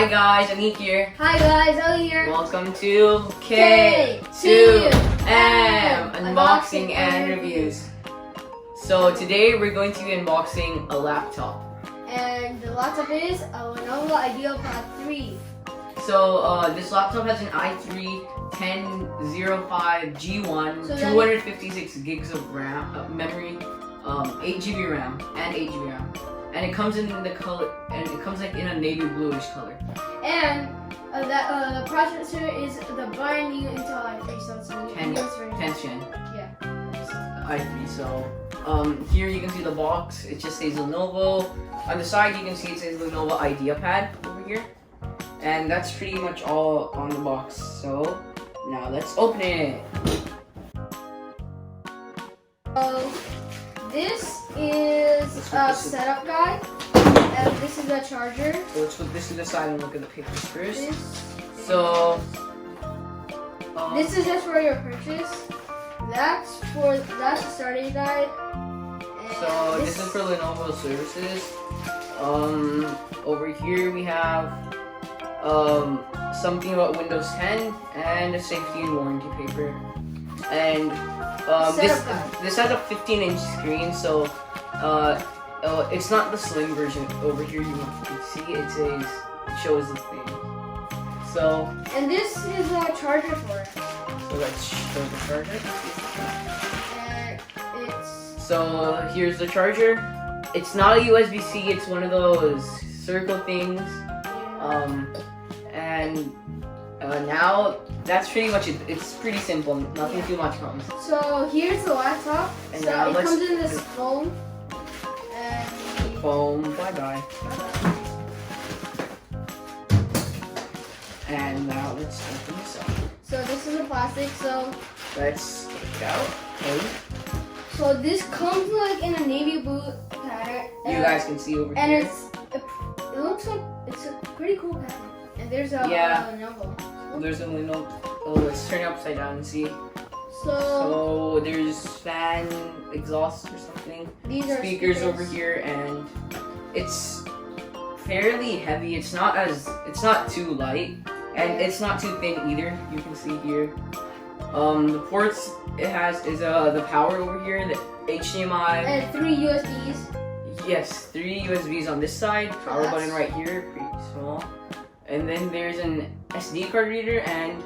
Hi guys, Aniq here. Hi guys, Ali here. Welcome to K2M Unboxing and Reviews. So today we're going to be unboxing a laptop. And the laptop is a Lenovo Ideapad 3. So this laptop has an i3 1005G1, So 256 gigs of RAM, memory, 8 GB RAM, and 8 GB RAM. And it comes in the color, and it comes like in a navy bluish color. And the processor is the brand new Intel i3, so it's a 10th gen. Yeah. i3. So here you can see the box. It just says Lenovo. On the side you can see it says Lenovo Ideapad over here. And that's pretty much all on the box. So now let's open it. So this is a setup guide, and this is a charger. So let's put this to the side and look at the pictures first. So this is just for your purchase. That's the starting guide. And so this is for Lenovo services. Over here we have something about Windows 10 and a safety and warranty paper. And this has a 15-inch screen, so it's not the slim version. Over here you can see it shows the thing. So and this is a charger for it. So let's show the charger. And so here's the charger. It's not a USB-C. It's one of those circle things. And now that's pretty much it. It's pretty simple. Nothing too much comes. So here's the laptop. And so now it comes in this foam. And foam. Bye bye. And now let's open this up. So this is the plastic. So let's take it out. Okay. So this comes like in a navy blue pattern. You guys can see over and here. it looks like it's a pretty cool pattern. And there's a Lenovo. There's a Lenovo. Oh, let's turn it upside down and see. So there's fan exhaust or something. These are speakers over here, and it's fairly heavy. It's not too light, and it's not too thin either. You can see here. The ports it has is the power over here, the HDMI, and 3 USBs. Yes, 3 USBs on this side. Power button right here, pretty small. And then there's an SD card reader and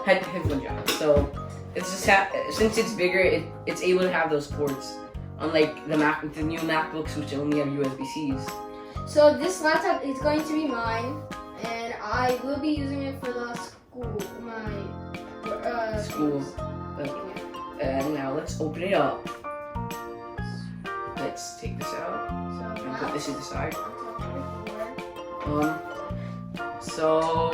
headphone jack. So it's just since it's bigger, it's able to have those ports. Unlike the new MacBooks, which only have USB-Cs. So this laptop is going to be mine, and I will be using it for the school. School. And now let's open it up. Let's take this out and put this to the side. So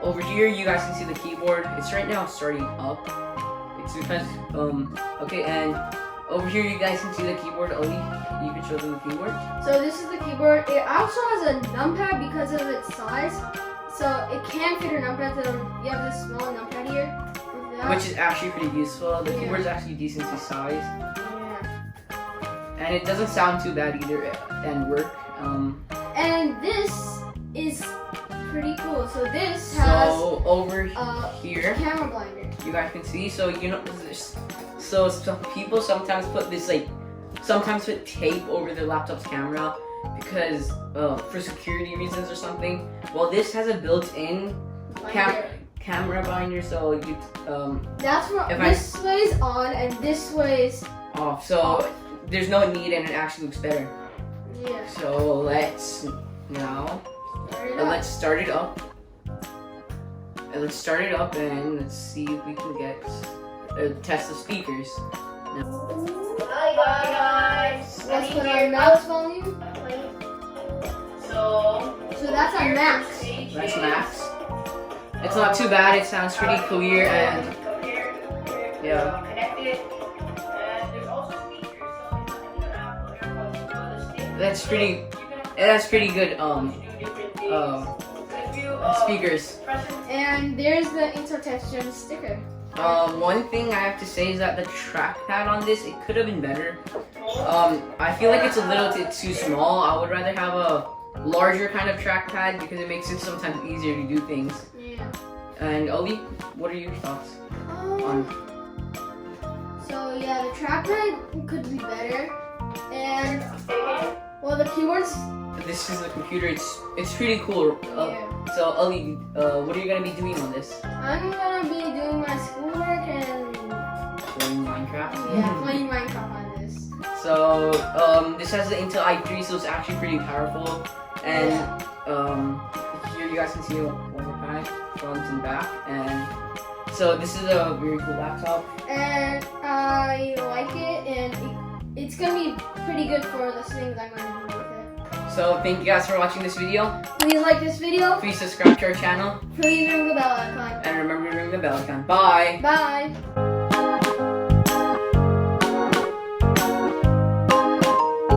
over here you guys can see the keyboard. It's right now starting up. It's because okay, and over here you guys can see the keyboard. Only you can show them the keyboard. So this is the keyboard. It also has a numpad because of its size. So it can fit a numpad. So you have this small numpad here. Which is actually pretty useful. The keyboard is actually decently sized. Yeah. And it doesn't sound too bad either and work. And this is pretty cool. So this has over here camera blinder. You guys can see. So so some people sometimes put tape over their laptop's camera because for security reasons or something. Well, this has a built-in camera binder, so you that's what this way is on and this way is off. So there's no need, and it actually looks better. Yeah. So let's start it up. And let's start it up and let's see if we can get test the speakers. Hi guys. Let's put on max volume. So that's on max. That's max. It's not too bad. It sounds pretty clear and yeah. Connected. And there's also speakers. That's pretty good. Speakers. And there's the Intel Texture sticker. One thing I have to say is that the trackpad on this, it could have been better. I feel like it's a little bit too small. I would rather have a larger kind of trackpad because it makes it sometimes easier to do things. Yeah. And Ali, what are your thoughts on? So yeah, the trackpad could be better, and well, the keyboards. This is the computer. It's pretty cool. Yeah. So Ali, what are you gonna be doing on this? I'm gonna be doing my schoolwork and Playing Minecraft. playing Minecraft on this. So this has the Intel i3, so it's actually pretty powerful. And here you guys can see it one more time, front and back. And so this is a very cool laptop. And I like it, and it's gonna be pretty good for the things I'm gonna do with it. So thank you guys for watching this video. Please like this video. Please subscribe to our channel. Please ring the bell icon. And remember to ring the bell icon. Bye. Bye.